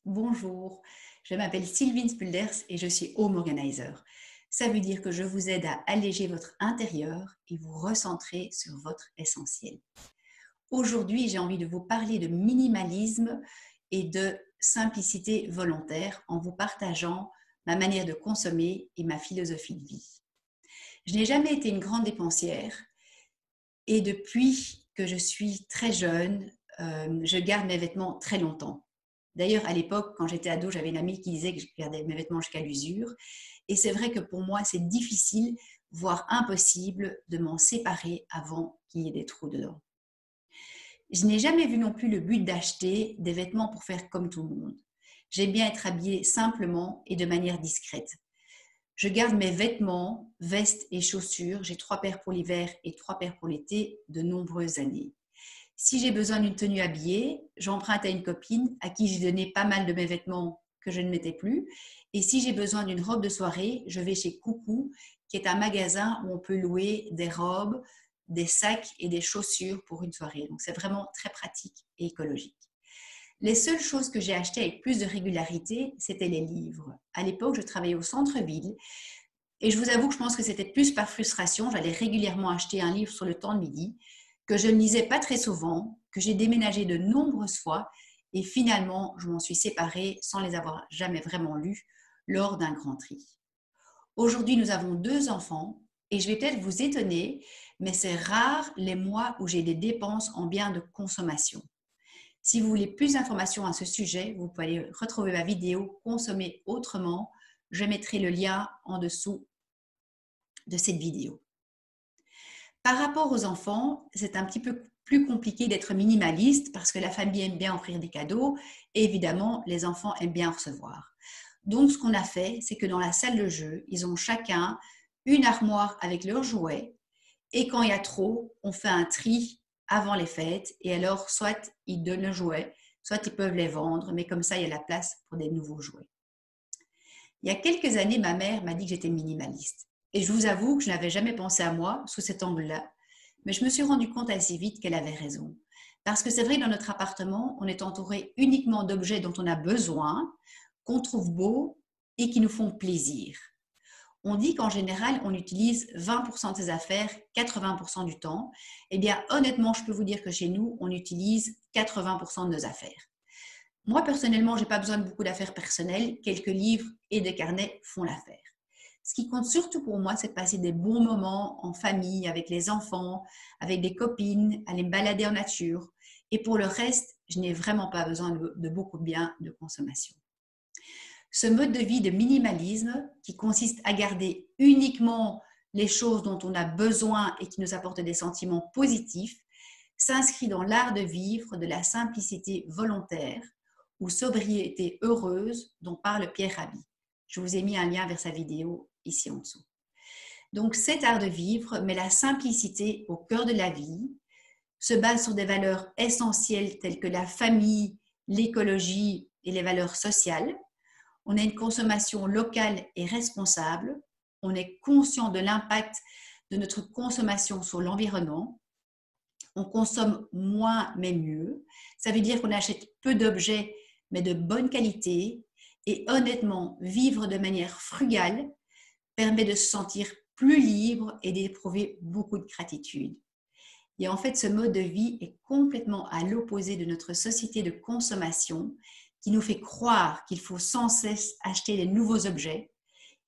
Bonjour, je m'appelle Sylvine Spulders et je suis Home Organizer. Ça veut dire que je vous aide à alléger votre intérieur et vous recentrer sur votre essentiel. Aujourd'hui, j'ai envie de vous parler de minimalisme et de simplicité volontaire en vous partageant ma manière de consommer et ma philosophie de vie. Je n'ai jamais été une grande dépensière et depuis que je suis très jeune, je garde mes vêtements très longtemps. D'ailleurs, à l'époque, quand j'étais ado, j'avais une amie qui disait que je gardais mes vêtements jusqu'à l'usure. Et c'est vrai que pour moi, c'est difficile, voire impossible, de m'en séparer avant qu'il y ait des trous dedans. Je n'ai jamais vu non plus le but d'acheter des vêtements pour faire comme tout le monde. J'aime bien être habillée simplement et de manière discrète. Je garde mes vêtements, vestes et chaussures. J'ai 3 paires pour l'hiver et 3 paires pour l'été de nombreuses années. Si j'ai besoin d'une tenue habillée, j'emprunte à une copine à qui j'ai donné pas mal de mes vêtements que je ne mettais plus. Et si j'ai besoin d'une robe de soirée, je vais chez Coucou, qui est un magasin où on peut louer des robes, des sacs et des chaussures pour une soirée. Donc c'est vraiment très pratique et écologique. Les seules choses que j'ai achetées avec plus de régularité, c'était les livres. À l'époque, je travaillais au centre-ville et je vous avoue que je pense que c'était plus par frustration. J'allais régulièrement acheter un livre sur le temps de midi que je ne lisais pas très souvent, que j'ai déménagé de nombreuses fois et finalement, je m'en suis séparée sans les avoir jamais vraiment lus lors d'un grand tri. Aujourd'hui, nous avons 2 enfants et je vais peut-être vous étonner, mais c'est rare les mois où j'ai des dépenses en biens de consommation. Si vous voulez plus d'informations à ce sujet, vous pouvez aller retrouver ma vidéo Consommer autrement. Je mettrai le lien en dessous de cette vidéo. Par rapport aux enfants, c'est un petit peu plus compliqué d'être minimaliste parce que la famille aime bien offrir des cadeaux et évidemment, les enfants aiment bien en recevoir. Donc, ce qu'on a fait, c'est que dans la salle de jeu, ils ont chacun une armoire avec leurs jouets et quand il y a trop, on fait un tri avant les fêtes et alors soit ils donnent le jouet, soit ils peuvent les vendre, mais comme ça, il y a la place pour des nouveaux jouets. Il y a quelques années, ma mère m'a dit que j'étais minimaliste. Et je vous avoue que je n'avais jamais pensé à moi sous cet angle-là, mais je me suis rendu compte assez vite qu'elle avait raison. Parce que c'est vrai que dans notre appartement, on est entouré uniquement d'objets dont on a besoin, qu'on trouve beaux et qui nous font plaisir. On dit qu'en général, on utilise 20% de ses affaires 80% du temps. Eh bien, honnêtement, je peux vous dire que chez nous, on utilise 80% de nos affaires. Moi, personnellement, je n'ai pas besoin de beaucoup d'affaires personnelles. Quelques livres et des carnets font l'affaire. Ce qui compte surtout pour moi, c'est de passer des bons moments en famille, avec les enfants, avec des copines, aller me balader en nature. Et pour le reste, je n'ai vraiment pas besoin de beaucoup de biens de consommation. Ce mode de vie de minimalisme, qui consiste à garder uniquement les choses dont on a besoin et qui nous apportent des sentiments positifs, s'inscrit dans l'art de vivre de la simplicité volontaire ou sobriété heureuse dont parle Pierre Rabhi. Je vous ai mis un lien vers sa vidéo ici en dessous. Donc cet art de vivre met la simplicité au cœur de la vie, se base sur des valeurs essentielles telles que la famille, l'écologie et les valeurs sociales. On a une consommation locale et responsable. On est conscient de l'impact de notre consommation sur l'environnement. On consomme moins mais mieux. Ça veut dire qu'on achète peu d'objets mais de bonne qualité. Et honnêtement, vivre de manière frugale permet de se sentir plus libre et d'éprouver beaucoup de gratitude. Et en fait, ce mode de vie est complètement à l'opposé de notre société de consommation qui nous fait croire qu'il faut sans cesse acheter des nouveaux objets.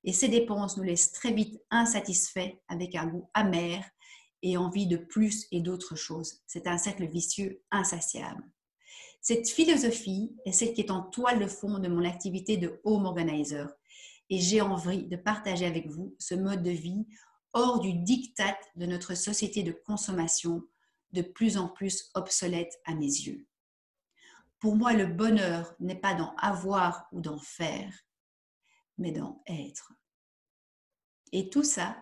Et ces dépenses nous laissent très vite insatisfaits avec un goût amer et envie de plus et d'autres choses. C'est un cercle vicieux insatiable. Cette philosophie est celle qui est en toile de fond de mon activité de Home Organizer. Et j'ai envie de partager avec vous ce mode de vie hors du diktat de notre société de consommation de plus en plus obsolète à mes yeux. Pour moi, le bonheur n'est pas d'en avoir ou d'en faire, mais d'en être. Et tout ça,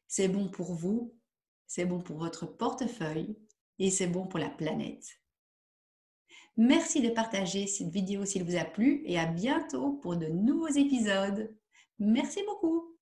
c'est bon pour vous, c'est bon pour votre portefeuille et c'est bon pour la planète. Merci de partager cette vidéo s'il vous a plu et à bientôt pour de nouveaux épisodes. Merci beaucoup.